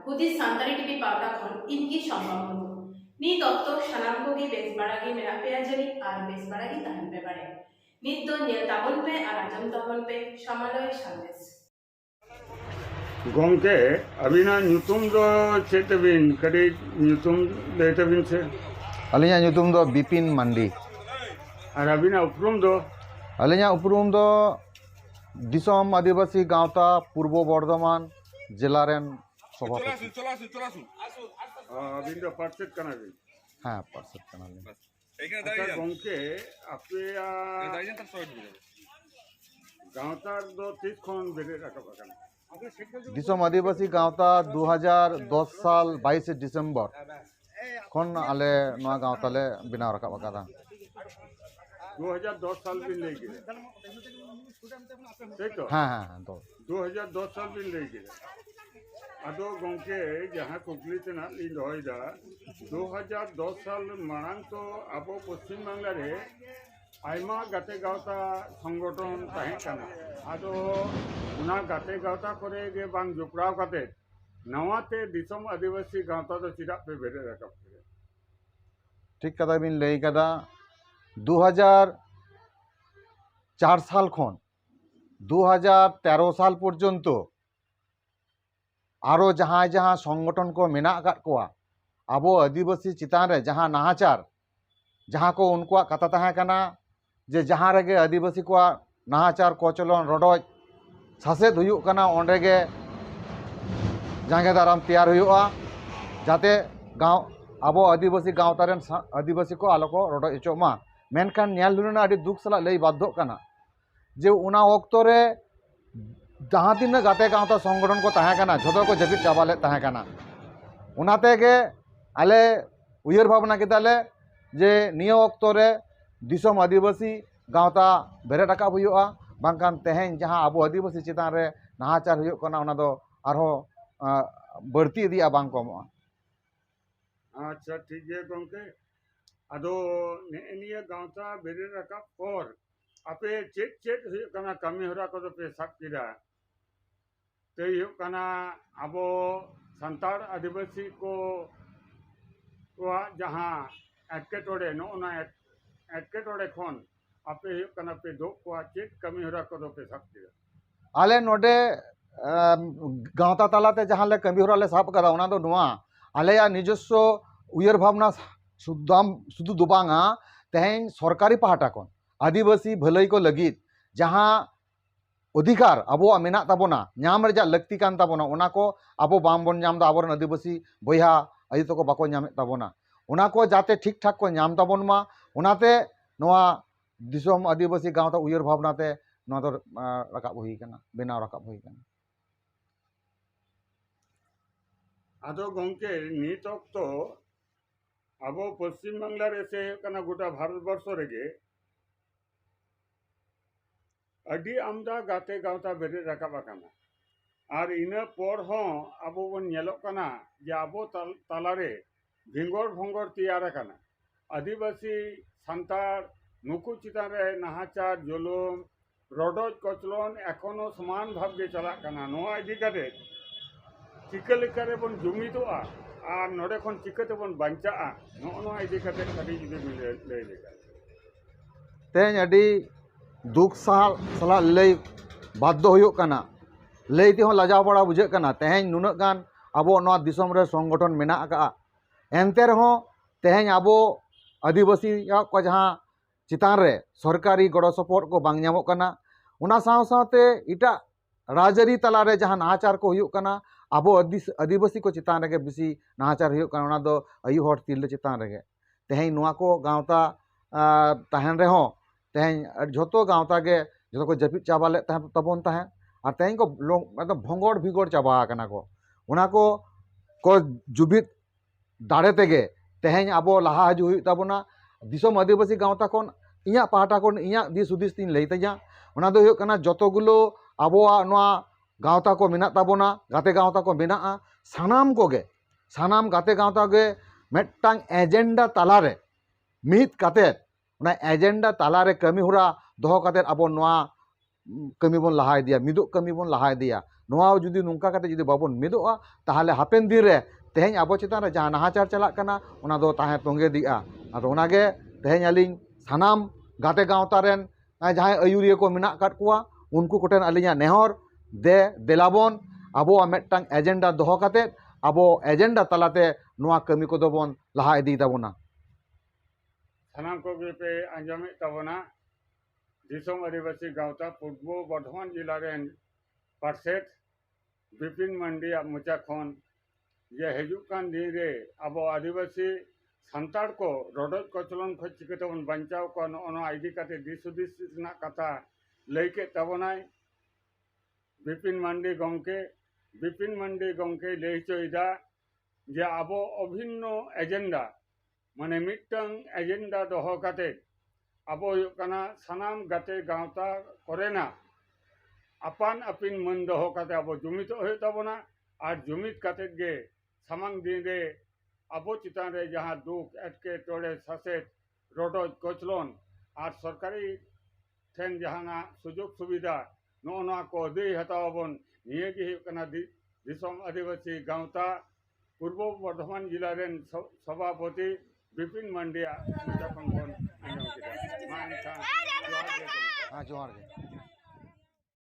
ᱦᱩᱫᱤᱥ ᱥᱟᱱᱛᱟᱲᱤ ᱴᱤভᱤ ᱯᱟᱣᱴᱟ ᱠᱷᱚᱱ ᱤᱧᱜᱮ ᱥᱚᱢᱵᱷᱚᱵ ᱢᱩᱨᱢᱩ ᱱᱤᱛ ᱚᱠᱛᱚ ᱥᱟᱱᱟᱢ ᱠᱚᱜᱮ ᱵᱮᱥ ᱵᱟᱲᱟ ᱜᱮ ᱢᱮᱱᱟᱜ ᱯᱮᱭᱟ ᱡᱟᱹᱱᱤᱡ ᱟᱨ ᱵᱮᱥ ᱵᱟᱲᱟ ᱜᱮ ᱛᱟᱦᱮᱱ ᱯᱮ ᱵᱟᱲᱟᱭᱟ ᱱᱤᱛ ᱫᱚ ᱧᱮᱞ ᱛᱟᱵᱚᱱ ᱯᱮ ᱟᱨ ᱟᱸᱡᱚᱢ ᱛᱟᱵᱚᱱ ᱯᱮ ᱥᱚᱢᱟᱞᱚᱭ ᱥᱟᱸᱫᱮᱥ ᱜᱚᱝᱠᱮ ᱟᱹᱵᱤᱱᱟᱜ ᱧᱩᱛᱩᱢ ᱫᱚ ᱪᱮᱫ ᱛᱟᱵᱤᱱ ᱠᱟᱹᱴᱤᱡ ᱧᱩᱛᱩᱢ ᱞᱟᱹᱭ ᱛᱟᱵᱤᱱ ᱥᱮ ᱟᱹᱞᱤᱧᱟᱜ ᱧᱩᱛᱩᱢ ᱫᱚ ᱵᱤᱯᱤᱱ ᱢᱟᱱᱰᱤ ᱟᱨ ᱟᱹᱵᱤᱱᱟᱜ ᱩᱯᱨᱩᱢ ᱫᱚ ᱟᱹᱞᱤᱧᱟᱜ ᱩᱯᱨᱩᱢ ᱫᱚ ᱫᱤᱥᱚᱢ ᱟᱹᱫᱤᱵᱟᱹᱥᱤ ᱜᱟᱶᱛᱟ ᱯᱩᱨᱵᱚ ᱵᱚᱨᱫᱷᱚᱢᱟᱱ ᱡᱮᱞᱟ ᱨᱮᱱ ᱥᱚভাᱯᱚতি ᱟᱹᱵᱤᱱ ᱫᱚ ᱯᱟᱨᱥᱮᱫ ᱠᱟᱱᱟᱵᱤᱱ ᱦᱮᱸ ᱯᱟᱨᱥᱮᱫ ᱠᱟᱱᱟᱞᱤᱧ ᱟᱪᱪᱷᱟ ᱜᱚᱝᱠᱮ ᱟᱯᱮᱭᱟᱜ ᱜᱟᱶᱛᱟ ᱫᱚ ᱛᱤᱥ ᱠᱷᱚᱱ ᱵᱮᱨᱮᱫ ᱨᱟᱠᱟᱵ ᱟᱠᱟᱱᱟ दिसोम आदिवासी गाँवता 2010 साल 22 डिसेम्बर खन आले नोआ गाँवता ले बनाव रकाब अकादा 2010 साल बिन लई गिरे ठीक तो हाँ हाँ तो 2010 साल बिन लई गिरे आदो गंके जहाँ कुकली तेना ली दोयदा 2010 साल मांग तो अब पश्चिम बांग्ला रे आयमा गाते गावता संगठन ताहें काना आदो उना गाते गावता करे गे बांग जुपड़ाव काते नवाते दिसम आदिवासी गावता तो चिरा पे बेरे रकाब करे ठीक कदा बिन लई कदा 2004 साल खन 2013 साल पर्यंत आरो जहाँ जहाँ संगठन को मेना आकाद कोआ आबो आदिवासी चितान रे जहाँ नाहाचार जहाँ को उनका कथा ताहें काना जे जहाँ रेगे आदिवासी को नाहाचार कोचलन रडोज सासेद हुयुग काना ओंडे गे जांगे दाराम तैयार हुयुगा जाते गाँव आबो आदिवासी गाँवता रेन आदिवासी को आलो को रडोज इचोमा मेनखान न्याल हुना अडी दुख सला लई बाध्य काना जे उना ऑक्तो रे जहाँ तीन गाते गाँवता संगठन को ताहें काना झोदो को जपित चाबा ले ताहें काना उनाते गे आले उयहर भावना केदाले जे नियो ऑक्तो रे दिसोम आदिवासी गाँवता बेरेद राकाब हुयुगा बांकान तेहें जहाँ आबो आदिवासी चितान रे नाहाचार हुयुग काना उना दो आरो बढ़ती इदिया बांग कमोगा अच्छा ठीक है गंके आदो निया गावता बेरे रकाब पर आपे चेक चेक हुयुग काना कमी होरा को पे साब किदा ते हुयुग काना आबो संतार आदिवासी को जहाँ एटकेटोड़े नोना एटकेटोड़े खन आपे हुयुग काना पे दो को चेक कमी होरा को पे साब किदा आले नोडे गाँवता तालाते जहाँ ले कमी होरा ले साब कदा उना दो नुआ आलेया निजस्व उयहर भावना शुद्ध दुबांगा तेहें सरकारी पाहटा कोन आदिवासी भलाई को लगित जहाँ अधिकार आबो मेना ताबोना नाम रेजा लक्ति कान ताबोना उना को आबो बाम बोन नाम दा आबोरन आदिवासी बयहा आयु तो को बाको नाम ताबोना उना को जाते ठीक ठाक को नाम ताबोन मा उनाते नोआ दिसोम आदिवासी गाँवता उयहर भावनाते नोआ दो राकाब हुई काना बेनाव राकाब हुई काना आदो गंके नित तो अब पश्चिम बांग्ला रे से कना गोटा भारत वर्ष रेगे अडी आमदा गाते गावता बेरे राकाब काना और इना पर हों अब बन नेलोग काना जे अब तालारे भिंगोर भंगोर तैयार काना आदिवासी सांतार नुकु चितान रे नाहाचार जुलुम रडोज कचलन एखोनो समान भाव गे चला काना नोआ इदि काते चिका लेकारे बन जुमिदोआ और नोडे खन चिकाते बन बांचाआ नोआ इदि काते कडी जुदि लई लेका तेहें अडी दुख सला लई बाध्य हुयुग काना लई तेहों लाजाव बड़ा बुझाग काना तेहें नुनाग गान आबो नोआ दिसोम रे संगठन मेना आका एनते रहों तेहें आबो आदिवासी को जहाँ चितान रे सरकारी गड़ो सपोर्ट को बांग ᱧᱟᱢᱚᱜ काना उना साव सावते इटा राजरी तलारे जहाँ नाहाचार को हुयुग काना आबो आदिवासी को चितान रेगे बेसी नाहाचार हुयुग काना उना दो आयु हर तिरले चितान रेगे तेहें नोआ को गाँवता ताहेन रेहों तेहें झोतो गाँवता गे झोतो को जपित चाबा ले तबोन ताहें और तेहें को मतलब भंगोड़ भिगोड़ चाबा काना को उना को जुबित दाड़े तेगे तेहें आबो लाहा हजू हुयुग ताबोना दिसोम आदिवासी गाँवता खन इया पाहटा खन इया दिस हुदिस तीन लई तइया उना दो हुयुग काना जतोगुलो आबोआ नोआ गाँवता को मेना ताबोना गाते गाँवता को मेनाआ सानाम कोगे सानाम गाते गाँवता गे मेटांग एजेंडा तालारे मित काते उना एजेंडा तालारे कमी होरा दोहो काते आबो नोआ कमी बन लहा इदिया मिदुग कमी बन लहा इदिया नोआ जुदी नुंका काते जुदी बाबन मिदोआ ताहले हापेन दिन रे तेहें आबो चितान रे जहां नाहाचार चलाक कना ओना दो ताहें तोंगे दिआ आदो ओनागे तेहें अलिंग सानाम गाते गावता रेन जहां आयुरिया को मेना काट कुआ उनको कोटेन अलिंगा नेहर दे देलाबन आबो मेटटांग एजेंडा दोहो काते आबो एजेंडा तलाते नोआ कमी को दोबन लहा इदी ताबोना सानाम को पे आंजमे तबना दिसोम आदिवासी गावता पूर्व बर्धमान जिला रेन पार्षद विपिन मंडी मोचा खन जे हजुकान दिन रे अब आदिवासी सानताड़ को रडज कचलन खो चिकातेबन बांचाव को नोना इदी काते दिसुदिस रना कथा लई के तबनाय विपिन मंडी गमके लई चोइदा जे अब अभिन्न एजेंडा माने मिटंग एजेंडा दोहो काते अब सानाम गाते गावता करेना आपान आपिन मन दोहो काते अब जुमित हो तबना और जुमित काते गे सामांग दिन रे अब चितान रे जहां दुख एटके टोड़े सासेत रडज कचलन और सरकारी ठेन जहां सुजोग सुविधा नोना को दे हताबन निये गे हुकना दिसोम आदिवासी गावता पूर्व बर्धमान जिला रेन सभापति विपिन मंडी हाँ जोहार गे